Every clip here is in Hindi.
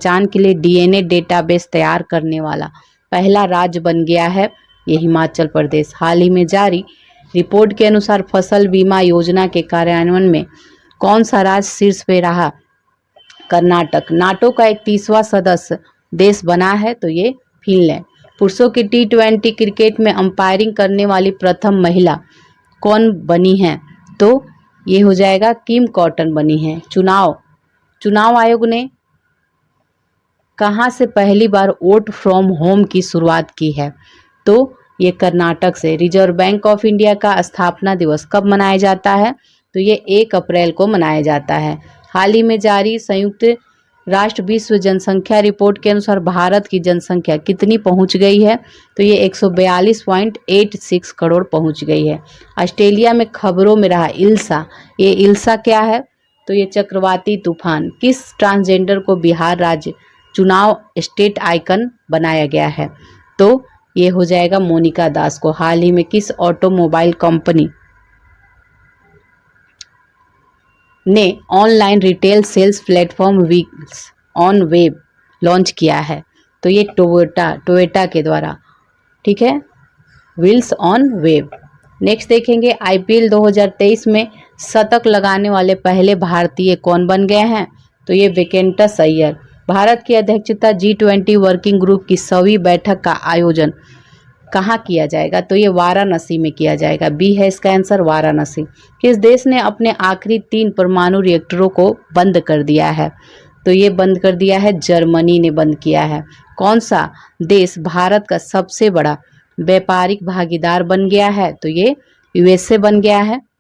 पहचान के लिए DNA डेटाबेस तैयार करने वाला पहला राज्य बन गया है ये हिमाचल प्रदेश। हाल ही में जारी रिपोर्ट के अनुसार फसल बीमा योजना के कार्यान्वयन में कौन सा राज्य शीर्ष पे रहा? कर्नाटक। नाटो का 31वां सदस्य देश बना है तो ये फिनलैंड। पुरुषों की T20 क्रिकेट में अंपायरिंग करने वाली प्रथम महिला कौन बनी है? तो ये हो जाएगा किम कॉटन बनी है। चुनाव आयोग ने कहाँ से पहली वोट फ्रॉम होम की शुरुआत की है? तो ये कर्नाटक से। रिजर्व बैंक ऑफ इंडिया का स्थापना दिवस कब मनाया जाता है? तो ये 1 अप्रैल को मनाया जाता है। हाल ही में जारी संयुक्त राष्ट्र विश्व जनसंख्या रिपोर्ट के अनुसार भारत की जनसंख्या कितनी पहुंच गई है? तो ये 142.86 करोड़ पहुंच गई है। ऑस्ट्रेलिया में खबरों में रहा इल्सा। ये इल्सा क्या है? तो ये चक्रवाती तूफान। किस ट्रांसजेंडर को बिहार राज्य चुनाव स्टेट आइकन बनाया गया है? तो ये हो जाएगा मोनिका दास को। हाल ही में किस ऑटोमोबाइल कंपनी ने online retail sales platform wheels on web launch किया है? तो ये टोयोटा के द्वारा, ठीक है, व्हील्स ऑन वेब। नेक्स्ट देखेंगे IPL 2023 में शतक लगाने वाले पहले भारतीय कौन बन गए हैं? तो ये वेंकटेश अय्यर। भारत की अध्यक्षता G20 वर्किंग ग्रुप की 100वीं बैठक का आयोजन कहाँ किया जाएगा? तो ये वाराणसी में किया जाएगा। बी है इसका आंसर, वाराणसी। किस देश ने अपने आखिरी 3 परमाणु रिएक्टरों को बंद कर दिया है? तो ये बंद कर दिया है, जर्मनी ने बंद किया है। कौन सा देश भारत का सबसे बड़ा व्यापारिक भागीदार बन गया है? तो ये USA बन गया है।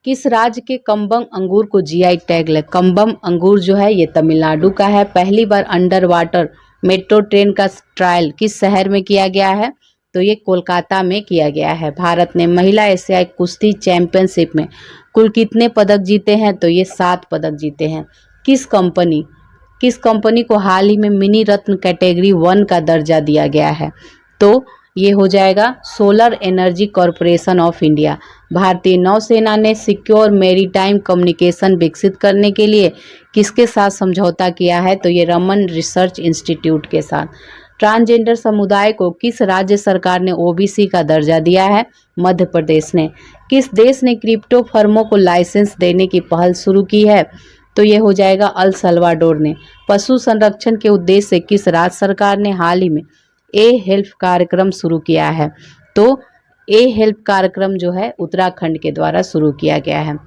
किस राज्य के कम्बम अंगूर को GI टैग लगा? कम्बम अंगूर जो है ये तमिलनाडु का है। पहली बार अंडर वाटर मेट्रो ट्रेन का ट्रायल किस शहर में किया गया है? तो ये कोलकाता में किया गया है। भारत ने महिला एशियाई कुश्ती चैंपियनशिप में कुल कितने पदक जीते हैं? तो ये 7 पदक जीते हैं। किस कंपनी को हाल ही में मिनी रत्न कैटेगरी 1 का दर्जा दिया गया है? तो ये हो जाएगा solar energy corporation of India. भारतीय नौसेना ने सिक्योर मैरीटाइम कम्युनिकेशन विकसित करने के लिए किसके साथ समझौता किया है? तो ये रमन रिसर्च इंस्टीट्यूट के साथ। ट्रांसजेंडर समुदाय को किस राज्य सरकार ने OBC का दर्जा दिया है? मध्य प्रदेश ने। किस देश ने क्रिप्टो फर्मों को लाइसेंस देने की पहल शुरू की है? तो ये हो जाएगा अल सल्वाडोर ने। पशु संरक्षण के उद्देश्य से किस राज्य सरकार ने हाल ही में हेल्प कार्यक्रम शुरू किया है? तो हेल्प कार्यक्रम जो है उत्तराखंड के द्वारा शुरू किया गया है।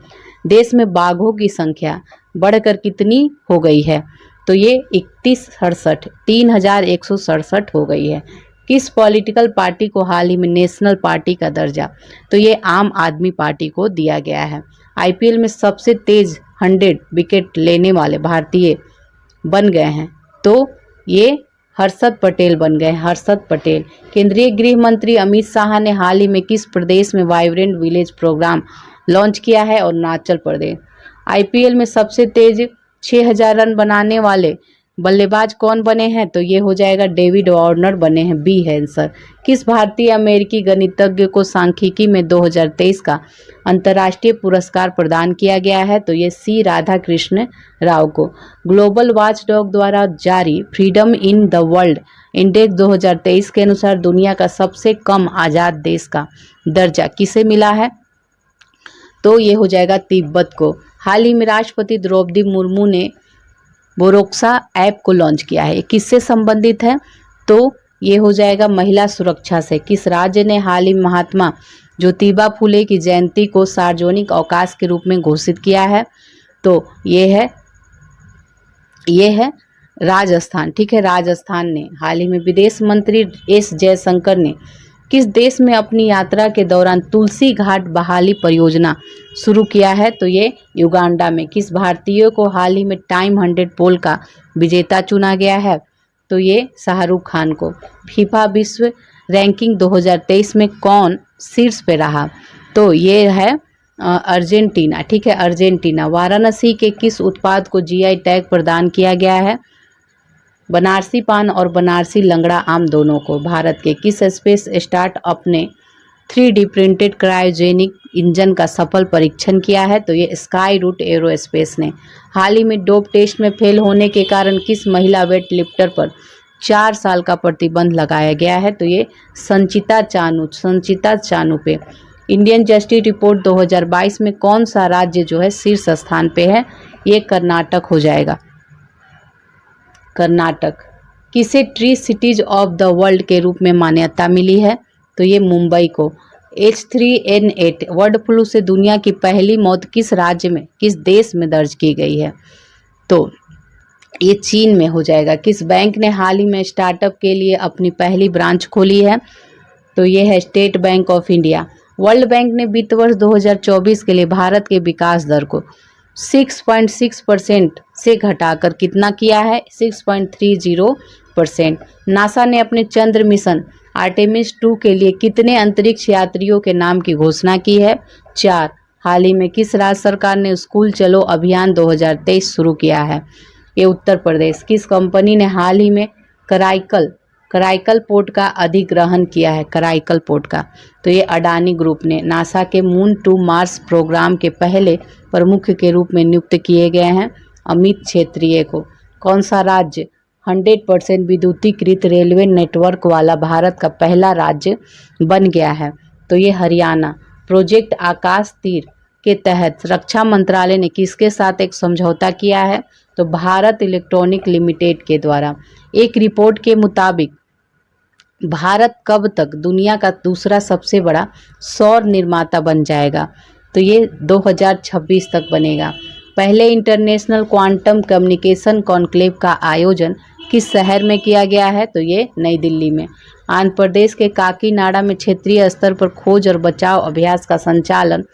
देश में बाघों की संख्या बढ़कर कितनी हो गई है? तो ये 3167 हो गई है। किस पॉलिटिकल पार्टी को हाल ही में नेशनल पार्टी का दर्जा? तो ये आम आदमी पार्टी को दिया गया है। IPL में सबसे तेज 100 विकेट लेने वाले भारतीय बन गए हैं। तो ये हर्षद पटेल बन गए। हर्षद पटेल। केंद्रीय गृह मंत्री अमित शाह ने हाल ही में किस प्रदेश में वाइब्रेंट विलेज प्रोग्राम लॉन्च किया है? अरुणाचल प्रदेश। IPL में सबसे तेज 6000 रन बनाने वाले बल्लेबाज कौन बने हैं? तो ये हो जाएगा डेविड वार्नर बने हैं। बी है आंसर। किस भारतीय अमेरिकी गणितज्ञ को सांख्यिकी में 2023 का अंतर्राष्ट्रीय पुरस्कार प्रदान किया गया है? तो ये C राधाकृष्ण राव को। ग्लोबल वॉचडॉग द्वारा जारी freedom in the world index 2023 के अनुसार दुनिया का सबसे कम आज़ाद देश का दर्जा किसे मिला है? तो ये हो जाएगा तिब्बत को। हाल ही में राष्ट्रपति द्रौपदी मुर्मू ने बोरोक्सा ऐप को लॉन्च किया है। किससे संबंधित है? तो ये हो जाएगा महिला सुरक्षा से। किस राज्य ने हाल ही महात्मा ज्योतिबा फुले की जयंती को सार्वजनिक अवकाश के रूप में घोषित किया है? तो ये है राजस्थान। ठीक है, राजस्थान ने। हाल ही में विदेश मंत्री S जयशंकर ने किस देश में अपनी यात्रा के दौरान तुलसी घाट बहाली परियोजना शुरू किया है? तो ये युगांडा में। किस भारतीय को हाल ही में टाइम 100 पोल का विजेता चुना गया है? तो ये शाहरुख खान को। फीफा विश्व रैंकिंग 2023 में कौन शीर्ष पे रहा? तो ये है अर्जेंटीना। ठीक है, अर्जेंटीना। वाराणसी के किस उत्पाद को GI टैग प्रदान किया गया है? बनारसी पान और बनारसी लंगड़ा आम दोनों को। भारत के किस स्पेस स्टार्टअप ने 3D प्रिंटेड क्रायोजेनिक इंजन का सफल परीक्षण किया है? तो ये स्काई रूट एरोस्पेस ने। हाल ही में डोप टेस्ट में फेल होने के कारण किस महिला वेट लिफ्टर पर 4 साल का प्रतिबंध लगाया गया है? तो ये संचिता चानू पे। इंडियन जस्टिस रिपोर्ट 2022 में कौन सा राज्य जो है शीर्ष स्थान पे है? ये कर्नाटक हो जाएगा, कर्नाटक। किसे tree cities of the world के रूप में मान्यता मिली है? तो ये मुंबई को। H3N8 बर्ड फ्लू से दुनिया की पहली मौत किस राज्य में, किस देश में दर्ज की गई है? तो ये चीन में हो जाएगा। किस बैंक ने हाल ही में स्टार्टअप के लिए अपनी पहली ब्रांच खोली है? तो ये है state bank of India. World bank ने वित्त वर्ष 2024 के लिए भारत के विकास दर को 6.6% से घटाकर कितना किया है? 6.30%। नासा ने अपने चंद्र मिशन आर्टेमिस 2 के लिए कितने अंतरिक्ष यात्रियों के नाम की घोषणा की है? 4। हाल ही में किस राज्य सरकार ने स्कूल चलो अभियान 2023 शुरू किया है? ये उत्तर प्रदेश। किस कंपनी ने हाल ही में कराईकल पोर्ट का अधिग्रहण किया है? कराईकल पोर्ट का। तो ये अडानी ग्रुप ने। नासा के मून टू मार्स प्रोग्राम के पहले प्रमुख के रूप में नियुक्त किए गए हैं अमित क्षेत्रीय को। कौन सा राज्य 100% विद्युतीकृत रेलवे नेटवर्क वाला भारत का पहला राज्य बन गया है? तो ये हरियाणा। प्रोजेक्ट आकाश तीर के तहत रक्षा मंत्रालय ने किसके साथ एक समझौता किया है? तो भारत इलेक्ट्रॉनिक लिमिटेड के द्वारा। एक रिपोर्ट के मुताबिक भारत कब तक दुनिया का दूसरा सबसे बड़ा सौर निर्माता बन जाएगा? तो ये 2026 तक बनेगा। पहले इंटरनेशनल क्वांटम कम्युनिकेशन कॉन्क्लेव का आयोजन किस शहर में किया गया है? तो ये नई दिल्ली में। आंध्र प्रदेश के काकीनाडा में क्षेत्रीय स्तर पर खोज और बचाव अभ्यास का संचालन